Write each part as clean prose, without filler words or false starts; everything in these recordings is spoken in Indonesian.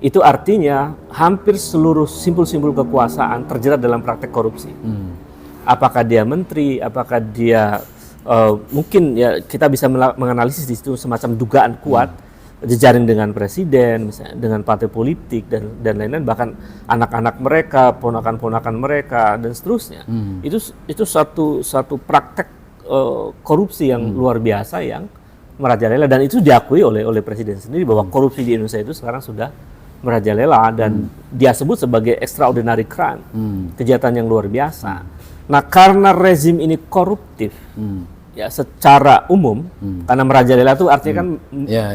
itu artinya hampir seluruh simpul-simpul kekuasaan terjerat dalam praktek korupsi. Apakah dia menteri, apakah dia mungkin ya kita bisa menganalisis di situ semacam dugaan kuat jejaring dengan presiden, misalnya dengan partai politik dan lain-lain, bahkan anak-anak mereka, ponakan-ponakan mereka dan seterusnya. Itu satu praktek korupsi yang luar biasa yang merajalela, dan itu diakui oleh presiden sendiri bahwa korupsi di Indonesia itu sekarang sudah merajalela dan dia sebut sebagai extraordinary crime, kejahatan yang luar biasa. Nah, karena rezim ini koruptif, ya secara umum, karena merajalela itu artinya kan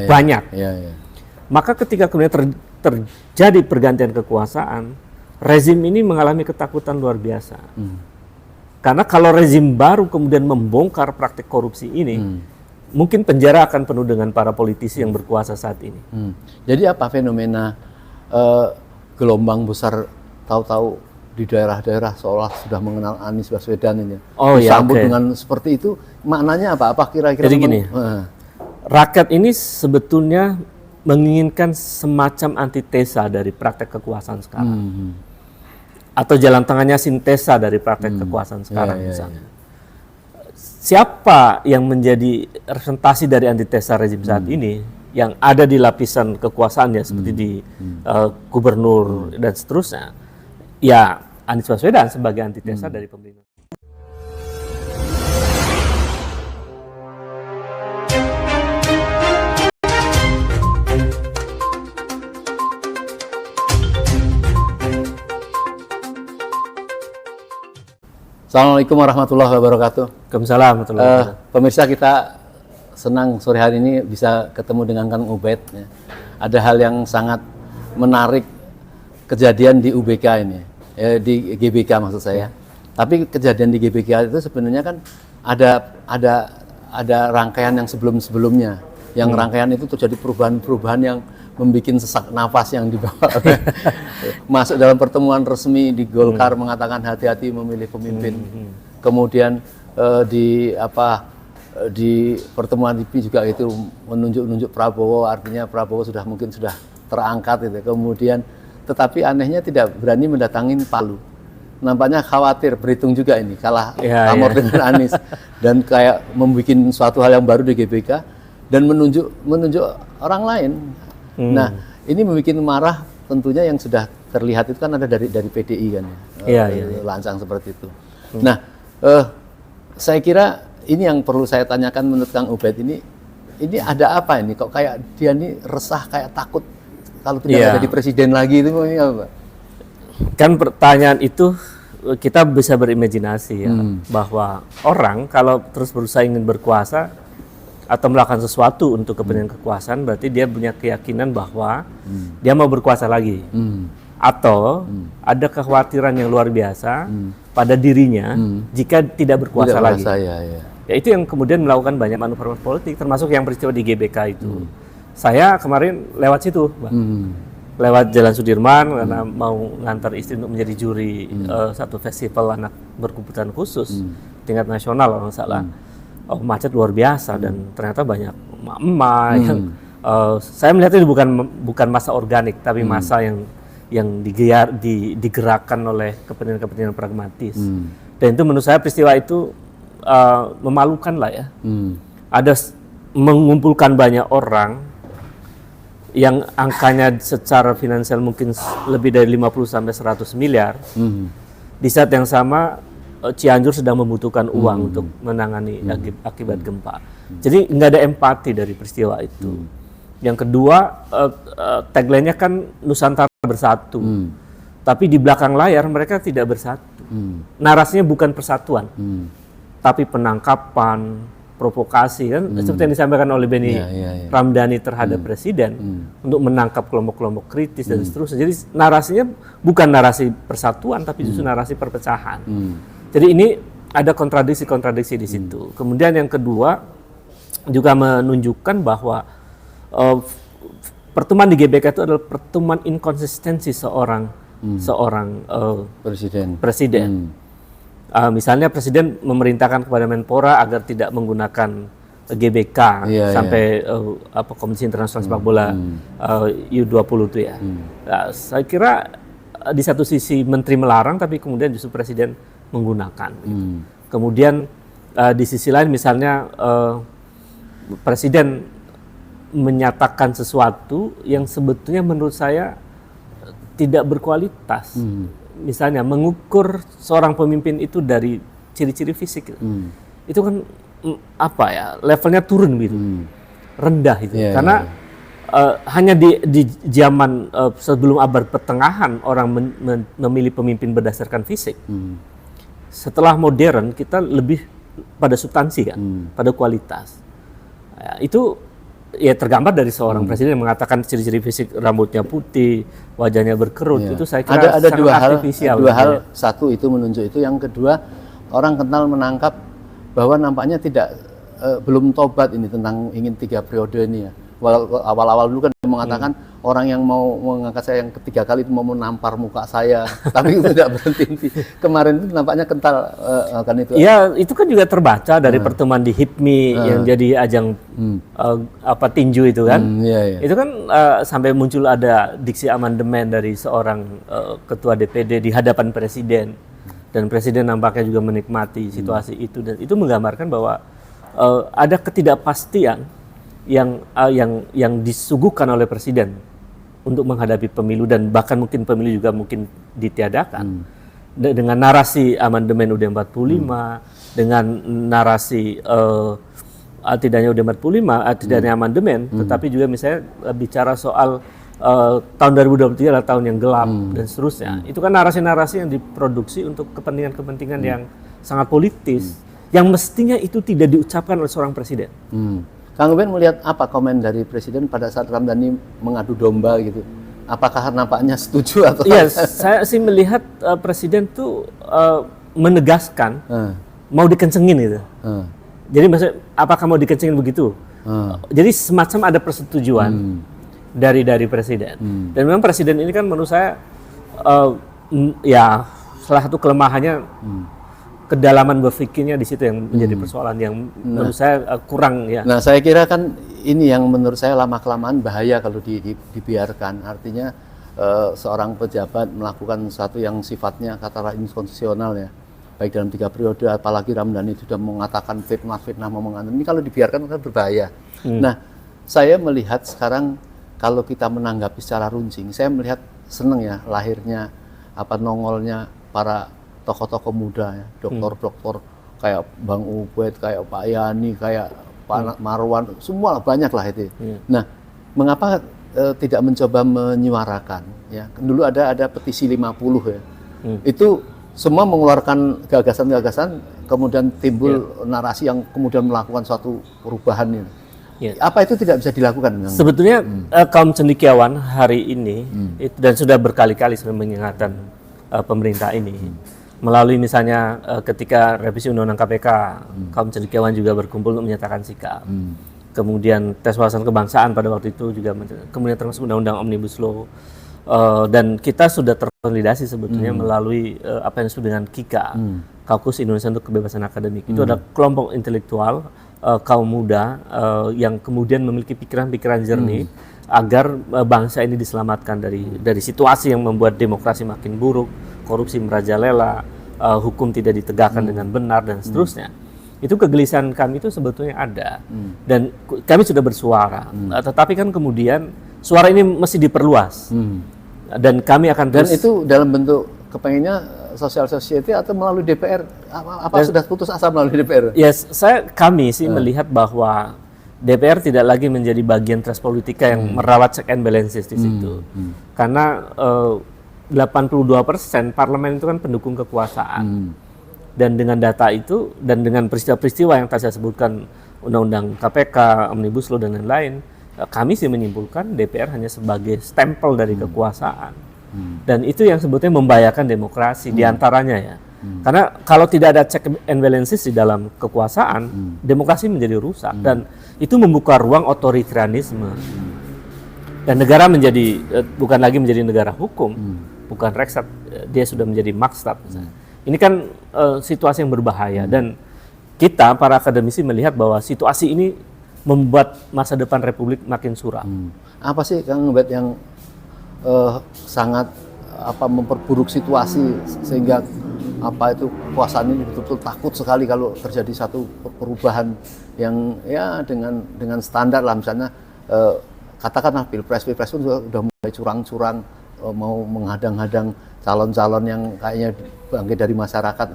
banyak. Maka ketika kemudian terjadi pergantian kekuasaan, rezim ini mengalami ketakutan luar biasa. Karena kalau rezim baru kemudian membongkar praktik korupsi ini, mungkin penjara akan penuh dengan para politisi yang berkuasa saat ini. Jadi apa fenomena gelombang besar tahu-tahu di daerah-daerah seolah sudah mengenal Anies Baswedan ini? Disambut dengan seperti itu, maknanya apa? Apa kira-kira? Jadi gini, rakyat ini sebetulnya menginginkan semacam antitesa dari praktek kekuasaan sekarang. Atau jalan tengahnya sintesa dari praktek kekuasaan sekarang misalnya. Siapa yang menjadi representasi dari antitesa rezim saat ini yang ada di lapisan kekuasaannya seperti di gubernur dan seterusnya? Ya, Anies Baswedan sebagai antitesa dari pemerintah. Assalamualaikum warahmatullahi wabarakatuh. Waalaikumsalam warahmatullahi wabarakatuh. Pemirsa, kita senang sore hari ini bisa ketemu dengan Kang Ubed. Ya. Ada hal yang sangat menarik kejadian di UBK ini, di GBK maksud saya. Tapi kejadian di GBK itu sebenarnya kan ada rangkaian yang sebelum-sebelumnya. Yang rangkaian itu terjadi perubahan-perubahan yang membuat sesak nafas yang dibawa masuk dalam pertemuan resmi di Golkar mengatakan hati-hati memilih pemimpin. Kemudian di pertemuan IP juga itu menunjuk Prabowo, artinya Prabowo mungkin sudah terangkat gitu. Kemudian tetapi anehnya tidak berani mendatangin Palu. Nampaknya khawatir, berhitung juga ini kalah pamor dengan Anies dan kayak membuat suatu hal yang baru di GBK dan menunjuk orang lain. Nah, ini membuat marah tentunya yang sudah terlihat itu kan ada dari PDI kan ya. Lancang seperti itu. Nah, saya kira ini yang perlu saya tanyakan menurut Kang Ubed ini ada apa ini? Kok kayak dia ini resah, kayak takut kalau tidak jadi presiden lagi itu apa? Kan pertanyaan itu kita bisa berimajinasi ya, bahwa orang kalau terus berusaha ingin berkuasa atau melakukan sesuatu untuk kepentingan kekuasaan, berarti dia punya keyakinan bahwa dia mau berkuasa lagi. Atau ada kekhawatiran yang luar biasa pada dirinya jika tidak berkuasa lagi. Ya, itu yang kemudian melakukan banyak manuver politik, termasuk yang peristiwa di GBK itu. Saya kemarin lewat situ, Bang. Lewat Jalan Sudirman karena mau ngantar istri untuk menjadi juri satu festival anak berkebutuhan khusus tingkat nasional kalau nggak salah. Macet luar biasa dan ternyata banyak emak-emak yang saya melihat itu bukan massa organik tapi massa yang digerakkan oleh kepentingan pragmatis. Dan itu menurut saya peristiwa itu memalukan lah ya. Ada mengumpulkan banyak orang yang angkanya secara finansial mungkin lebih dari 50 sampai 100 miliar. Di saat yang sama Cianjur sedang membutuhkan uang untuk menangani akibat gempa. Jadi nggak ada empati dari peristiwa itu. Yang kedua, tagline-nya kan Nusantara bersatu. Tapi di belakang layar mereka tidak bersatu. Narasinya bukan persatuan, tapi penangkapan, provokasi kan seperti yang disampaikan oleh Benny Ramdhani terhadap presiden untuk menangkap kelompok-kelompok kritis dan seterusnya. Jadi narasinya bukan narasi persatuan tapi justru narasi perpecahan. Jadi ini ada kontradiksi-kontradiksi di situ. Kemudian yang kedua juga menunjukkan bahwa pertemuan di GBK itu adalah pertemuan inkonsistensi seorang presiden. Misalnya presiden memerintahkan kepada Menpora agar tidak menggunakan GBK Iya, sampai Komisi Internasional Sepak Bola U20 itu ya. Nah, saya kira di satu sisi menteri melarang, tapi kemudian justru presiden menggunakan. Gitu. Kemudian di sisi lain misalnya presiden menyatakan sesuatu yang sebetulnya menurut saya tidak berkualitas. Misalnya mengukur seorang pemimpin itu dari ciri-ciri fisik. Itu kan apa ya, levelnya turun gitu, rendah itu. Karena hanya di zaman sebelum abad pertengahan orang memilih pemimpin berdasarkan fisik. Setelah modern kita lebih pada substansi kan, pada kualitas. Ya, itu ya tergambar dari seorang presiden yang mengatakan ciri-ciri fisik, rambutnya putih, wajahnya berkerut. Itu saya kira ada sangat dua artifisial. hal, satu itu menunjuk itu, yang kedua orang kenal menangkap bahwa nampaknya belum tobat ini tentang ingin 3 periode ini ya. Awal-awal dulu kan mengatakan orang yang mau mengangkat saya yang ketiga kali itu mau menampar muka saya, tapi itu tidak berhenti. Kemarin itu nampaknya kental kan itu. Ya, itu kan juga terbaca dari pertemuan di HIPMI yang jadi ajang tinju itu kan. Itu kan sampai muncul ada diksi amandemen dari seorang ketua DPD di hadapan presiden, dan presiden nampaknya juga menikmati situasi itu, dan itu menggambarkan bahwa ada ketidakpastian yang disuguhkan oleh presiden untuk menghadapi pemilu, dan bahkan mungkin pemilu juga mungkin ditiadakan dengan narasi amandemen UUD 45, dengan narasi tidak hanya UUD 45, tidak hanya amandemen, tetapi juga misalnya bicara soal tahun 2023 adalah tahun yang gelap dan seterusnya. Itu kan narasi-narasi yang diproduksi untuk kepentingan-kepentingan yang sangat politis, yang mestinya itu tidak diucapkan oleh seorang presiden. Kang Ubed melihat apa komen dari presiden pada saat Ramdhani mengadu domba gitu? Apakah nampaknya setuju atau? Iya, saya sih melihat presiden tuh menegaskan mau dikencengin gitu. Jadi maksudnya apakah mau dikencengin begitu? Jadi semacam ada persetujuan dari presiden. Dan memang presiden ini kan menurut saya ya salah satu kelemahannya kedalaman berpikirnya di situ yang menjadi persoalan yang menurut saya kurang ya. Nah, saya kira kan ini yang menurut saya lama-kelamaan bahaya kalau dibiarkan. Artinya seorang pejabat melakukan sesuatu yang sifatnya katakanlah inkonstitusional ya, baik dalam 3 periode, apalagi Ramdhani sudah mengatakan fitnah omongan ini, kalau dibiarkan kan berbahaya. Nah, saya melihat sekarang kalau kita menanggapi secara runcing, saya melihat senang ya lahirnya nongolnya para tokoh-tokoh muda ya, doktor-doktor kayak Bang Ubed, kayak Pak Yani, kayak Pak Marwan, semua banyak lah itu. Nah, mengapa tidak mencoba menyuarakan ya? Dulu ada petisi 50 ya. Itu semua mengeluarkan gagasan-gagasan, kemudian timbul narasi yang kemudian melakukan suatu perubahan ini. Apa itu tidak bisa dilakukan? Sebetulnya kaum cendekiawan hari ini itu, dan sudah berkali-kali sudah mengingatkan pemerintah ini. Melalui misalnya ketika revisi Undang-Undang KPK, kaum cendekiawan juga berkumpul untuk menyatakan sikap. Kemudian tes wawasan kebangsaan pada waktu itu juga, kemudian termasuk Undang-Undang Omnibus Law. Dan kita sudah terkonsolidasi sebetulnya melalui apa yang disebut dengan KIKA, Kaukus Indonesia untuk Kebebasan Akademik. Itu adalah kelompok intelektual kaum muda yang kemudian memiliki pikiran-pikiran jernih agar bangsa ini diselamatkan dari situasi yang membuat demokrasi makin buruk, korupsi merajalela, hukum tidak ditegakkan dengan benar dan seterusnya. Itu kegelisahan kami itu sebetulnya ada, dan kami sudah bersuara. Tetapi kan kemudian suara ini mesti diperluas, dan kami akan terus. Dan itu dalam bentuk kepengennya social society atau melalui DPR? Apa sudah putus asa melalui DPR? Yes, kami sih melihat bahwa DPR tidak lagi menjadi bagian trust politika yang merawat check and balances di situ, karena 82% parlemen itu kan pendukung kekuasaan, dan dengan data itu dan dengan peristiwa-peristiwa yang tadi saya sebutkan, Undang-Undang KPK, Omnibus Law dan lain-lain, kami sih menyimpulkan DPR hanya sebagai stempel dari kekuasaan, dan itu yang sebetulnya membahayakan demokrasi diantaranya ya, karena kalau tidak ada check and balances di dalam kekuasaan, demokrasi menjadi rusak, dan itu membuka ruang otoritarianisme, dan negara menjadi bukan lagi menjadi negara hukum. Bukan Reksstat, dia sudah menjadi Makstat. Ini kan situasi yang berbahaya, dan kita para akademisi melihat bahwa situasi ini membuat masa depan Republik makin suram. Apa sih Kang Ubed yang sangat memperburuk situasi sehingga kekuasaan ini betul-betul takut sekali kalau terjadi satu perubahan yang ya dengan standar lah, misalnya katakanlah pilpres pun sudah mulai curang-curang, mau menghadang-hadang calon-calon yang kayaknya bangkit dari masyarakat.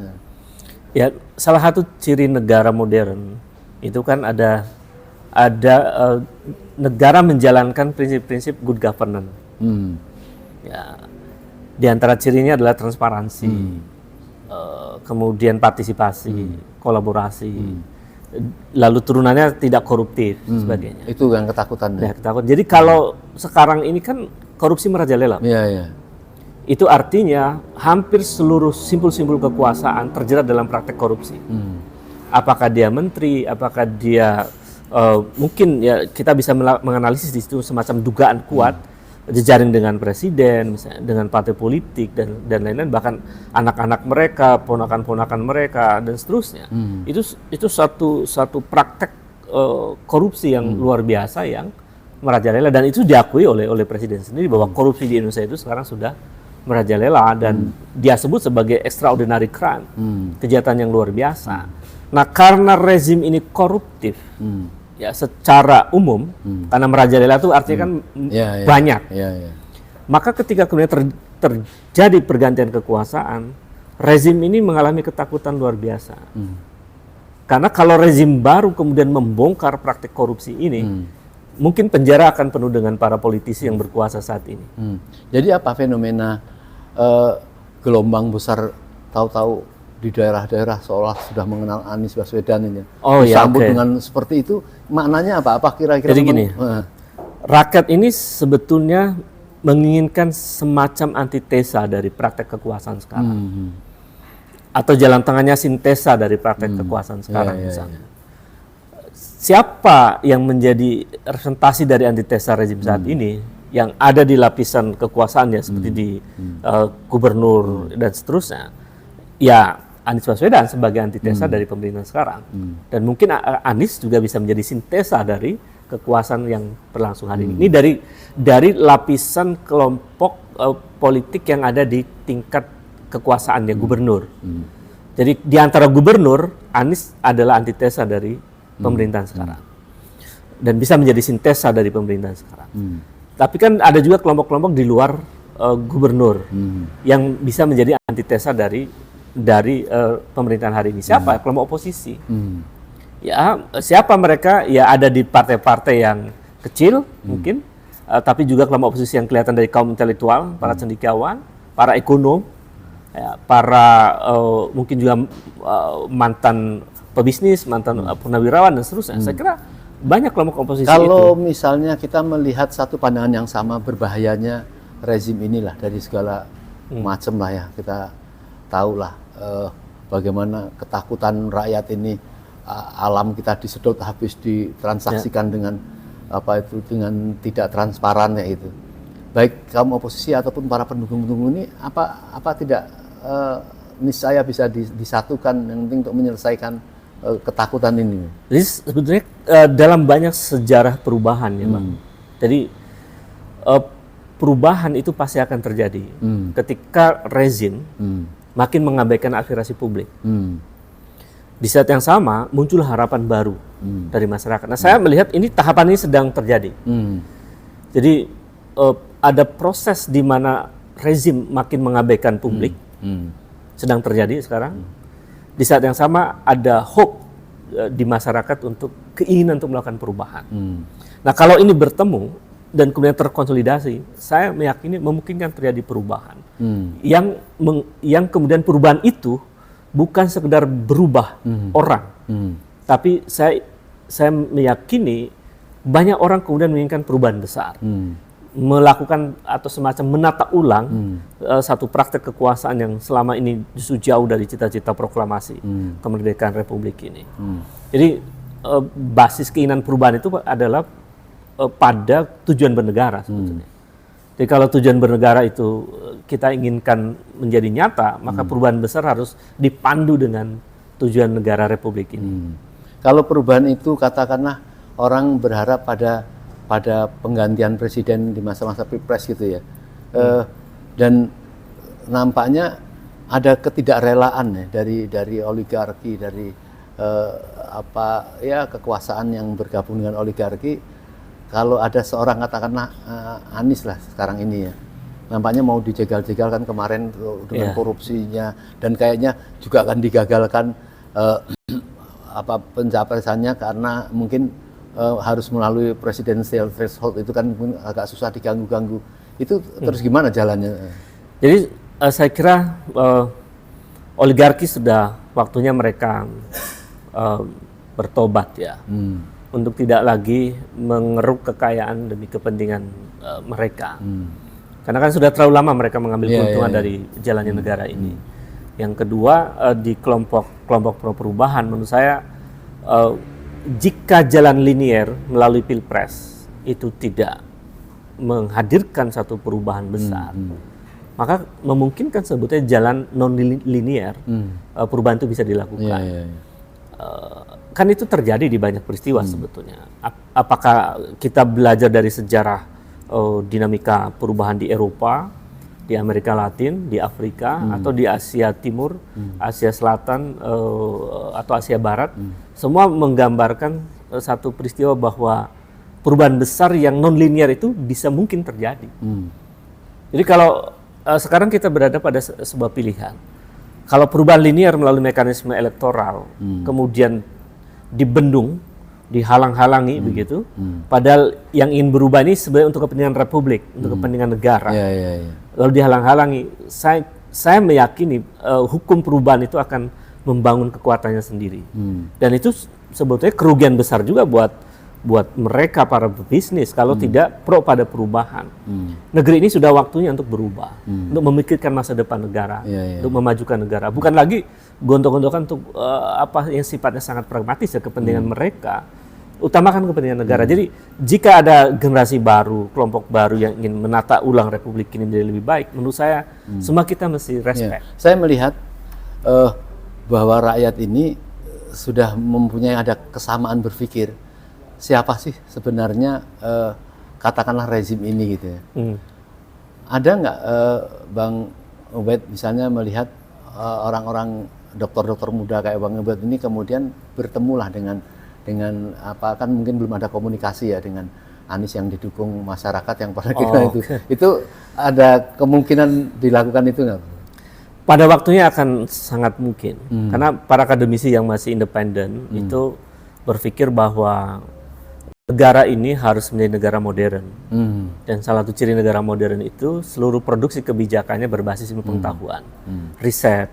Ya, salah satu ciri negara modern itu kan ada negara menjalankan prinsip-prinsip good governance. Ya, di antara cirinya adalah transparansi, kemudian partisipasi, kolaborasi, lalu turunannya tidak koruptif, sebagainya. Itu yang ketakutan. Ya, ketakutan. Jadi kalau sekarang ini kan korupsi merajalela. Iya. Itu artinya hampir seluruh simpul-simpul kekuasaan terjerat dalam praktek korupsi. Apakah dia menteri, apakah dia mungkin ya kita bisa menganalisis di situ semacam dugaan kuat, jejaring dengan presiden, misalnya dengan partai politik dan lain-lain, bahkan anak-anak mereka, ponakan-ponakan mereka dan seterusnya. Itu satu praktek korupsi yang luar biasa yang merajalela, dan itu diakui oleh presiden sendiri bahwa korupsi di Indonesia itu sekarang sudah merajalela dan dia sebut sebagai extraordinary crime, kejahatan yang luar biasa. Nah, karena rezim ini koruptif, ya secara umum, karena merajalela itu artinya kan banyak. Maka ketika kemudian terjadi pergantian kekuasaan, rezim ini mengalami ketakutan luar biasa. Karena kalau rezim baru kemudian membongkar praktik korupsi ini, mungkin penjara akan penuh dengan para politisi yang berkuasa saat ini. Jadi apa fenomena gelombang besar tahu-tahu di daerah-daerah seolah sudah mengenal Anies Baswedan ini? Disambut dengan seperti itu, maknanya apa? Apa kira-kira? Jadi gini, rakyat ini sebetulnya menginginkan semacam antitesa dari praktek kekuasaan sekarang. Atau jalan tengahnya sintesa dari praktek kekuasaan sekarang misalnya. Siapa yang menjadi representasi dari antitesa rezim saat ini yang ada di lapisan kekuasaannya seperti di gubernur dan seterusnya? Ya, Anies Baswedan sebagai antitesa dari pemerintahan sekarang. Dan mungkin Anies juga bisa menjadi sintesa dari kekuasaan yang berlangsung hari ini. Ini dari lapisan kelompok politik yang ada di tingkat kekuasaannya gubernur. Jadi di antara gubernur, Anies adalah antitesa dari pemerintahan sekarang. Dan bisa menjadi sintesa dari pemerintahan sekarang. Tapi kan ada juga kelompok-kelompok di luar gubernur yang bisa menjadi antitesa dari pemerintahan hari ini. Siapa? Kelompok oposisi. Ya, siapa mereka? Ya ada di partai-partai yang kecil mungkin, tapi juga kelompok oposisi yang kelihatan dari kaum intelektual, para cendekiawan, para ekonom, ya, para mungkin juga mantan pebisnis, mantan purnawirawan dan seterusnya. Saya kira banyak kelompok oposisi itu. Kalau misalnya kita melihat satu pandangan yang sama berbahayanya rezim inilah dari segala macam lah ya, kita tahulah bagaimana ketakutan rakyat ini, alam kita disedot habis ditransaksikan dengan dengan tidak transparan ya itu. Baik kaum oposisi ataupun para pendukung-pendukung ini apa tidak niscaya bisa disatukan yang penting untuk menyelesaikan ketakutan ini. Jadi sebetulnya dalam banyak sejarah perubahan ya, Bang. Jadi perubahan itu pasti akan terjadi ketika rezim makin mengabaikan aspirasi publik. Di saat yang sama muncul harapan baru dari masyarakat. Nah, saya melihat ini tahapan ini sedang terjadi. Jadi ada proses di mana rezim makin mengabaikan publik sedang terjadi sekarang. Di saat yang sama ada hope di masyarakat untuk keinginan untuk melakukan perubahan. Nah, kalau ini bertemu dan kemudian terkonsolidasi, saya meyakini memungkinkan terjadi perubahan. Yang kemudian perubahan itu bukan sekedar berubah orang, tapi saya meyakini banyak orang kemudian menginginkan perubahan besar. Melakukan atau semacam menata ulang satu praktek kekuasaan yang selama ini justru jauh dari cita-cita proklamasi kemerdekaan Republik ini. Jadi basis keinginan perubahan itu adalah pada tujuan bernegara sebetulnya. Jadi kalau tujuan bernegara itu kita inginkan menjadi nyata, maka perubahan besar harus dipandu dengan tujuan negara Republik ini. Kalau perubahan itu katakanlah orang berharap pada penggantian presiden di masa-masa Pilpres gitu ya, dan nampaknya ada ketidakrelaan ya dari oligarki, dari kekuasaan yang bergabung dengan oligarki. Kalau ada seorang katakanlah Anies lah sekarang ini ya, nampaknya mau dijegal-jegal kan kemarin dengan korupsinya, dan kayaknya juga akan digagalkan pencapresannya karena mungkin harus melalui presidensial threshold, itu kan agak susah diganggu-ganggu. Itu terus gimana jalannya? Jadi saya kira oligarki sudah waktunya mereka bertobat ya, untuk tidak lagi mengeruk kekayaan demi kepentingan mereka. Karena kan sudah terlalu lama mereka mengambil keuntungan dari jalannya negara ini. Yang kedua, di kelompok pro perubahan, menurut saya jika jalan linier melalui Pilpres itu tidak menghadirkan satu perubahan besar, maka memungkinkan sebetulnya jalan non linier perubahan itu bisa dilakukan. Kan itu terjadi di banyak peristiwa sebetulnya. Apakah kita belajar dari sejarah dinamika perubahan di Eropa, di Amerika Latin, di Afrika, atau di Asia Timur, Asia Selatan, atau Asia Barat, semua menggambarkan satu peristiwa bahwa perubahan besar yang non-linear itu bisa mungkin terjadi. Jadi kalau sekarang kita berada pada sebuah pilihan. Kalau perubahan linear melalui mekanisme elektoral, kemudian dibendung, dihalang-halangi begitu, padahal yang ingin berubah ini sebenarnya untuk kepentingan Republik, untuk kepentingan negara. Lalu dihalang-halangi, saya meyakini hukum perubahan itu akan membangun kekuatannya sendiri. Dan itu sebetulnya kerugian besar juga buat mereka para pebisnis kalau tidak pro pada perubahan. Negeri ini sudah waktunya untuk berubah, untuk memikirkan masa depan negara, untuk memajukan negara. Bukan lagi gontok-gontokan untuk apa yang sifatnya sangat pragmatis ya, kepentingan mereka. Utamakan kepentingan negara. Jadi jika ada generasi baru, kelompok baru yang ingin menata ulang Republik ini menjadi lebih baik, menurut saya semua kita mesti respect. Saya melihat bahwa rakyat ini sudah mempunyai ada kesamaan berpikir. Siapa sih sebenarnya katakanlah rezim ini gitu ya? Ada nggak Bang Ubed misalnya melihat orang-orang dokter-dokter muda kayak Bang Ubed ini kemudian bertemulah dengan apa, kan mungkin belum ada komunikasi ya dengan Anies yang didukung masyarakat yang pada kira itu ada kemungkinan dilakukan itu nggak? Pada waktunya akan sangat mungkin, karena para akademisi yang masih independen itu berpikir bahwa negara ini harus menjadi negara modern, dan salah satu ciri negara modern itu seluruh produksi kebijakannya berbasis ilmu pengetahuan, riset,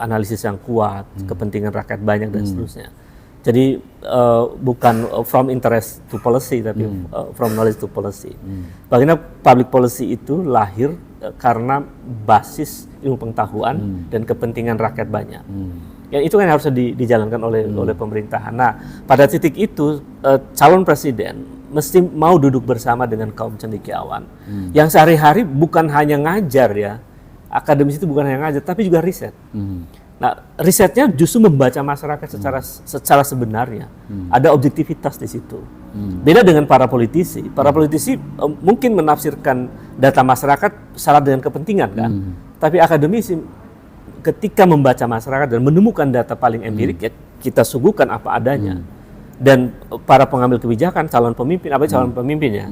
analisis yang kuat, kepentingan rakyat banyak dan seterusnya. Jadi bukan from interest to policy, tapi from knowledge to policy. Bagaimana public policy itu lahir karena basis ilmu pengetahuan dan kepentingan rakyat banyak. Ya itu kan harus dijalankan oleh pemerintahan. Nah, pada titik itu calon presiden mesti mau duduk bersama dengan kaum cendekiawan yang sehari-hari bukan hanya ngajar ya, akademisi itu bukan hanya ngajar, tapi juga riset. Nah, risetnya justru membaca masyarakat secara sebenarnya. Ada objektivitas di situ. Beda dengan para politisi. Para politisi mungkin menafsirkan data masyarakat salah dengan kepentingan kan. Tapi akademisi ketika membaca masyarakat dan menemukan data paling empirik, ya kita suguhkan apa adanya. Dan para pengambil kebijakan, calon pemimpin, calon pemimpinnya,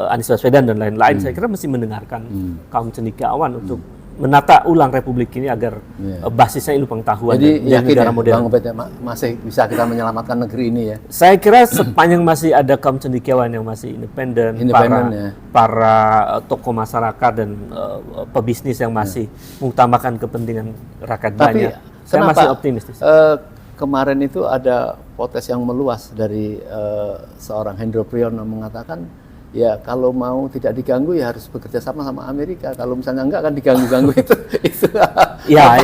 Anies Baswedan dan lain-lain, saya kira mesti mendengarkan kaum cendekiawan untuk menata ulang Republik ini agar basisnya ilmu pengetahuan. Jadi dan negara ya, modern. Bang Ubed, masih bisa kita menyelamatkan negeri ini ya? Saya kira sepanjang masih ada kaum cendekiawan yang masih independen, para tokoh masyarakat dan pebisnis yang masih mengutamakan kepentingan rakyat banyak. Saya masih optimistis. Kemarin itu ada protes yang meluas dari seorang Hendro Priyono mengatakan, ya kalau mau tidak diganggu ya harus bekerja sama Amerika. Kalau misalnya enggak akan diganggu-ganggu itu. Ya.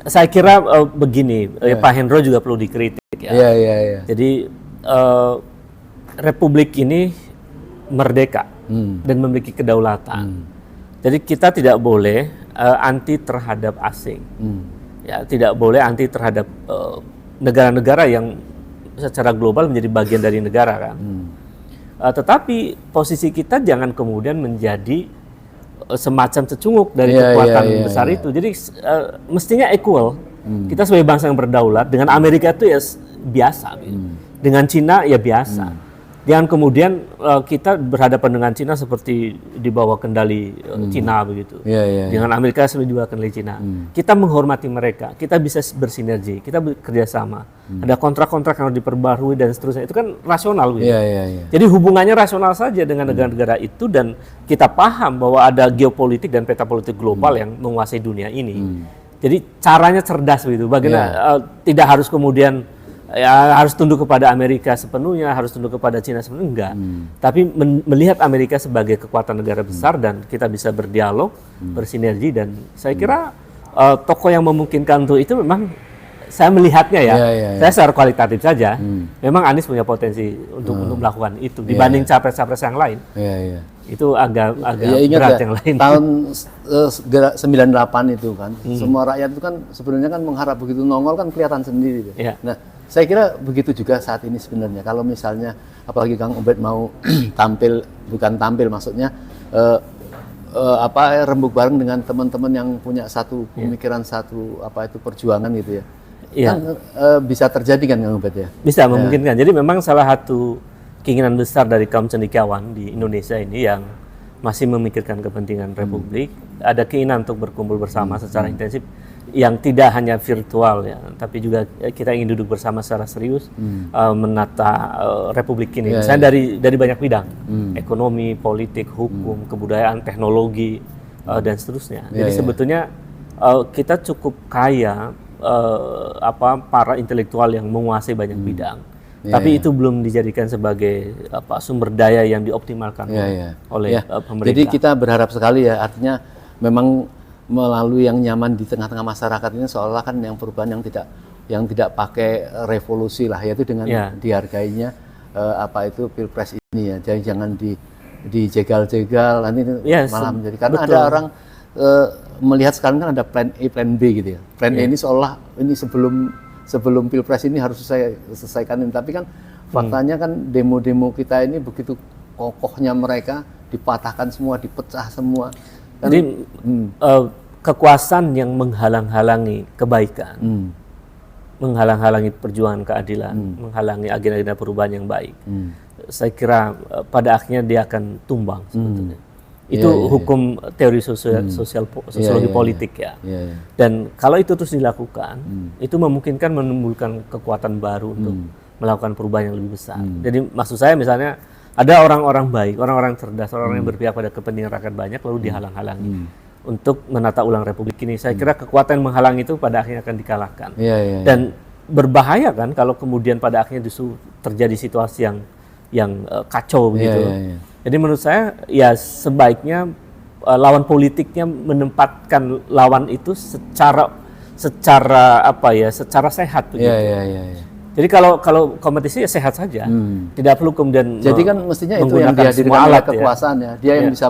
Saya kira begini, Pak Hendro juga perlu dikritik ya. Jadi Republik ini merdeka dan memiliki kedaulatan. Jadi kita tidak boleh anti terhadap asing. ya tidak boleh anti terhadap negara-negara yang secara global menjadi bagian dari negara kan. Tetapi posisi kita jangan kemudian menjadi semacam cecunguk dari kekuatan besar itu. Jadi mestinya equal. Kita sebagai bangsa yang berdaulat dengan Amerika itu ya biasa, gitu. Dengan Cina ya biasa. Jangan kemudian kita berhadapan dengan Cina seperti di bawah kendali Cina begitu. Dengan Amerika seperti di bawah kendali Cina. Kita menghormati mereka, kita bisa bersinergi, kita bekerja sama. Ada kontrak-kontrak yang harus diperbarui dan seterusnya. Itu kan rasional gitu. Jadi hubungannya rasional saja dengan negara-negara itu, dan kita paham bahwa ada geopolitik dan peta politik global yang menguasai dunia ini. Jadi caranya cerdas begitu. Bagaimana tidak harus kemudian ya harus tunduk kepada Amerika sepenuhnya, harus tunduk kepada Cina sepenuhnya, enggak. Tapi melihat Amerika sebagai kekuatan negara besar dan kita bisa berdialog, bersinergi, dan saya kira tokoh yang memungkinkan untuk itu memang saya melihatnya saya secara kualitatif saja, memang Anies punya potensi untuk melakukan itu dibanding capres-capres yang lain. Itu agak berat yang lain. Tahun 98 itu kan, semua rakyat itu kan sebenarnya kan mengharap begitu nongol kan kelihatan sendiri. Nah, saya kira begitu juga saat ini sebenarnya. Kalau misalnya, apalagi Kang Ubed mau bukan tampil, maksudnya rembuk bareng dengan teman-teman yang punya satu pemikiran, satu perjuangan gitu ya. Kan bisa terjadi kan Kang Ubed ya? Bisa, memungkinkan. Jadi memang salah satu keinginan besar dari kaum cendekiawan di Indonesia ini yang masih memikirkan kepentingan Republik, ada keinginan untuk berkumpul bersama secara intensif, yang tidak hanya virtual ya, tapi juga kita ingin duduk bersama secara serius menata Republik ini. Misalnya dari banyak bidang, ekonomi, politik, hukum, kebudayaan, teknologi dan seterusnya. Jadi sebetulnya kita cukup kaya para intelektual yang menguasai banyak bidang. Tapi itu belum dijadikan sebagai sumber daya yang dioptimalkan oleh pemerintah. Jadi kita berharap sekali ya, artinya memang melalui yang nyaman di tengah-tengah masyarakat ini seolah kan yang perubahan yang tidak pakai revolusi lah, yaitu dengan dihargainya pilpres ini ya. Jadi jangan dijegal-jegal nanti malah menjadi, karena ada orang melihat sekarang kan ada plan A, plan B gitu ya. Plan A ini seolah ini sebelum pilpres ini harus selesaikan ini, tapi kan faktanya kan demo-demo kita ini begitu kokohnya mereka dipatahkan semua, dipecah semua. Jadi kekuasaan yang menghalang-halangi kebaikan, menghalang-halangi perjuangan keadilan, menghalangi agenda-agenda perubahan yang baik, saya kira pada akhirnya dia akan tumbang sebetulnya. Itu hukum teori sosiologi politik ya. Dan kalau itu terus dilakukan, itu memungkinkan menimbulkan kekuatan baru untuk melakukan perubahan yang lebih besar. Jadi maksud saya misalnya ada orang-orang baik, orang-orang cerdas, orang-orang yang berpihak pada kepentingan rakyat banyak lalu dihalang-halangi untuk menata ulang Republik ini. Saya kira kekuatan menghalangi itu pada akhirnya akan dikalahkan. Dan berbahaya kan kalau kemudian pada akhirnya justru terjadi situasi yang kacau begitu. Jadi menurut saya ya sebaiknya lawan politiknya menempatkan lawan itu secara sehat begitu. Jadi kalau kompetisi ya sehat saja, tidak perlu kemudian. Jadi kan mestinya itu yang dihadirkan oleh kekuasaan ya, dia yang bisa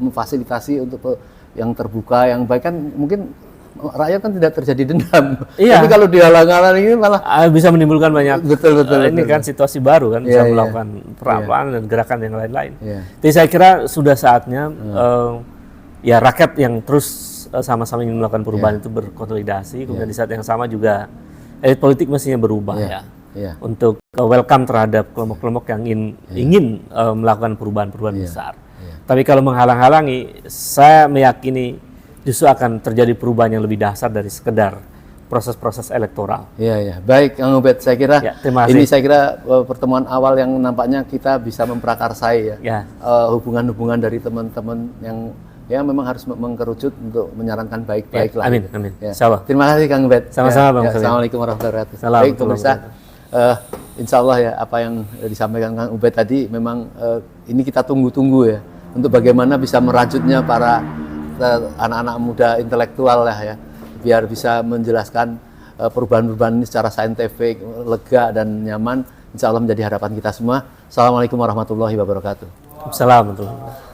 memfasilitasi untuk yang terbuka, yang baik kan mungkin rakyat kan tidak terjadi dendam. Tapi kalau dihalang-halangi ini malah bisa menimbulkan banyak. Betul. Ini kan situasi baru kan, bisa melakukan perlawanan dan gerakan yang lain-lain. Jadi saya kira sudah saatnya ya rakyat yang terus sama-sama ingin melakukan perubahan itu berkonsolidasi, kemudian di saat yang sama juga elit politik mestinya berubah untuk welcome terhadap kelompok-kelompok yang ingin melakukan perubahan-perubahan besar. Tapi kalau menghalang-halangi, saya meyakini justru akan terjadi perubahan yang lebih dasar dari sekedar proses-proses elektoral. Baik Kang Ubed, saya kira ini pertemuan awal yang nampaknya kita bisa memprakarsai hubungan-hubungan dari teman-teman yang memang harus mengkerucut untuk menyarankan baik-baik lah. Amin. Insyaallah. Terima kasih Kang Ubed. Sama-sama Bang. Assalamualaikum warahmatullahi wabarakatuh. Baik pemirsa, insya Allah ya apa yang disampaikan Kang Ubed tadi memang ini kita tunggu-tunggu ya untuk bagaimana bisa merajutnya para anak-anak muda intelektual lah ya, biar bisa menjelaskan perubahan-perubahan ini secara saintifik, lega dan nyaman. Insya Allah menjadi harapan kita semua. Assalamualaikum warahmatullahi wabarakatuh. Assalamualaikum.